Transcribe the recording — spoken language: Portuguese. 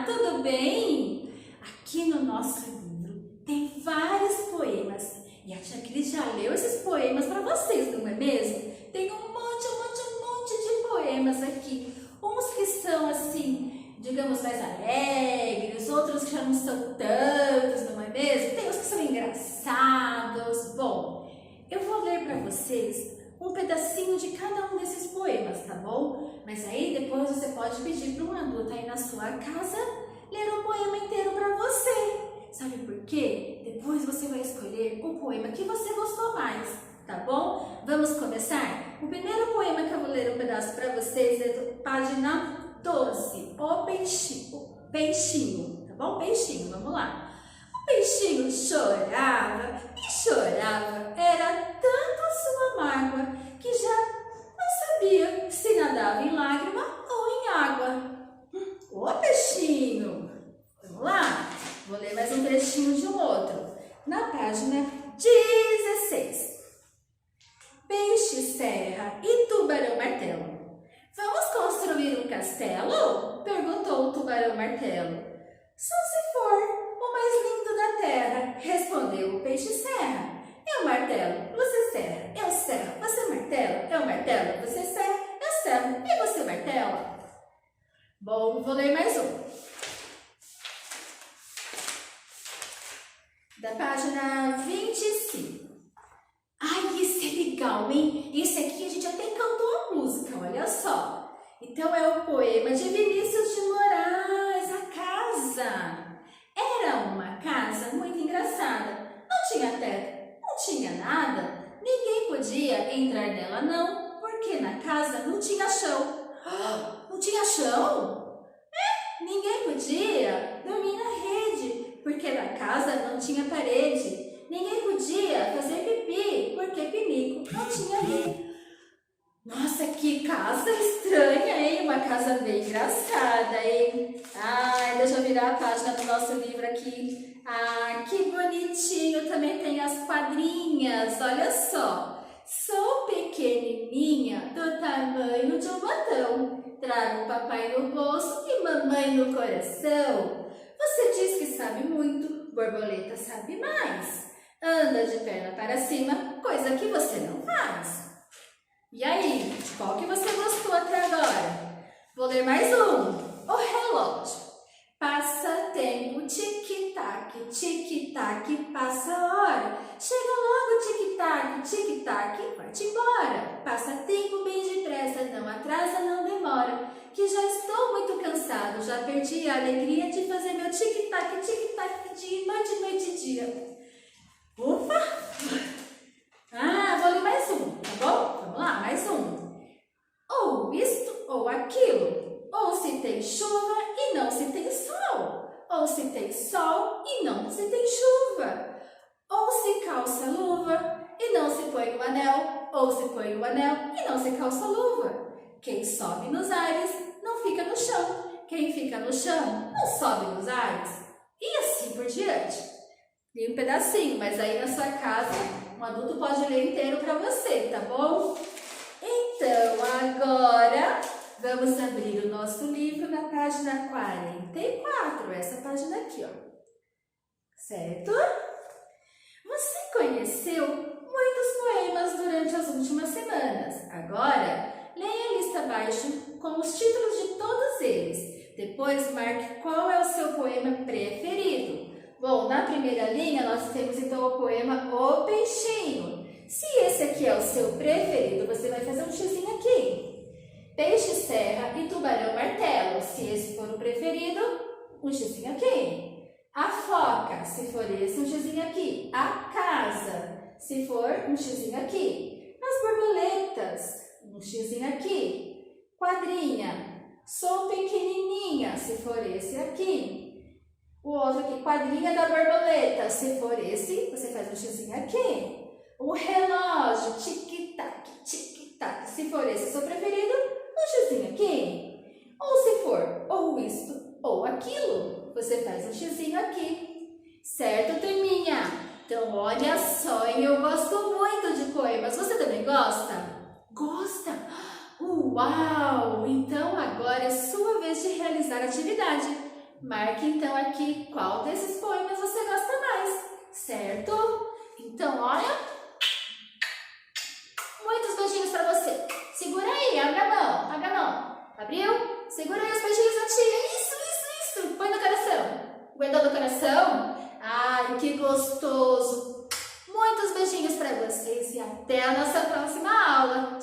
Olá, tudo bem? Aqui no nosso livro tem vários poemas e a tia Cris já leu esses poemas para vocês, não é mesmo? Tem um monte de poemas aqui. Uns que são assim, digamos, mais alegres, outros que já não são tantos, não é mesmo? Tem uns que são engraçados. Bom, eu vou ler para vocês um pedacinho de cada um desses poemas, tá bom? Mas aí depois você pode pedir para um adulto aí na sua casa ler o poema inteiro para você. Sabe por quê? Depois você vai escolher o poema que você gostou mais, tá bom? Vamos começar? O primeiro poema que eu vou ler um pedaço para vocês é da página 12, O Peixinho, tá bom? Peixinho, vamos lá. O peixinho chorava e chorava, era tanto a sua mágoa que já não sabia se nadava em lágrima ou em água. Ô peixinho! Vamos lá? Vou ler mais um trechinho de um outro. Na página 16. Peixe, serra e tubarão martelo. Vamos construir um castelo? Perguntou o tubarão martelo. Só se for o mais lindo da terra, respondeu o peixe serra. Eu martelo, você serra, eu serro, você martela, eu martelo, você serra, eu serro e você martela. Bom, vou ler mais um. Da página 25. Ai, esse é legal, hein? Esse aqui a gente até cantou a música, olha só. Então é o poema de Vinícius de Moraes, A Casa. Era uma casa muito engraçada. Não tinha teto, não tinha nada. Ninguém podia entrar nela não, porque na casa não tinha chão. Não tinha chão? Ninguém podia dormir na rede, porque na casa não tinha parede. Ninguém podia fazer pipi, porque pinico não tinha ali. Nossa, que casa estranha, hein? Uma casa bem engraçada, hein? Ai, deixa eu virar a página do nosso livro aqui. Ah, que bonitinho, também tem as quadrinhas, olha só. Sou pequenininha, do tamanho de um botão. Trago papai no bolso e mamãe no coração. Você diz que sabe muito, borboleta sabe mais. Anda de perna para cima, coisa que você não faz. E aí, qual que você gostou até agora? Vou ler mais um. O relógio. Passa tempo, tic-tac, passa a hora. Chega logo, tic-tac, vai-te embora. Passa tempo bem depressa, não atrasa, não demora. Que já estou muito cansado, já perdi a alegria de fazer meu tic-tac, dia, noite, dia. Ufa! Vou ler mais um, tá bom? Vamos lá, mais um. Ou isto ou aquilo. Ou se tem chuva e não se tem sol. Ou se tem sol e não se tem chuva. Ou se calça luva e não se põe o anel. Ou se põe o anel e não se calça luva. Quem sobe nos ares não fica no chão. Quem fica no chão não sobe nos ares. E assim por diante. Li um pedacinho, mas aí na sua casa um adulto pode ler inteiro para você, tá bom? Então, agora vamos abrir o nosso livro na página 44, essa página aqui, ó. Certo? Você conheceu muitos poemas durante as últimas semanas. Agora, leia a lista abaixo com os títulos de todos eles. Depois, marque qual é o seu poema preferido. Bom, na primeira linha nós temos então o poema O Peixinho. Se esse aqui é o seu preferido, você vai fazer um xizinho aqui. Peixe, serra e tubarão martelo. Se esse for o preferido, um xizinho aqui. A foca, se for esse, um xizinho aqui. A casa, se for um xizinho aqui. As borboletas, um xizinho aqui. Quadrinha, sou pequenininha, se for esse aqui. O outro aqui, quadrinha da borboleta. Se for esse, você faz um xizinho aqui. O relógio, tic-tac. Se for esse o seu preferido, um xizinho aqui. Ou se for ou isto ou aquilo, você faz um xizinho aqui. Certo, turminha? Então, olha só, eu gosto muito de poemas. Você também gosta? Gosta? Uau! Então, agora é sua vez de realizar a atividade. Marque então aqui qual desses poemas você gosta mais, certo? Então, olha, muitos beijinhos para você. Segura aí, abre a mão, abre a mão. Abriu? Segura aí os beijinhos da tia. Isso. Põe no coração. Guardou no coração? Ai, que gostoso. Muitos beijinhos para vocês e até a nossa próxima aula.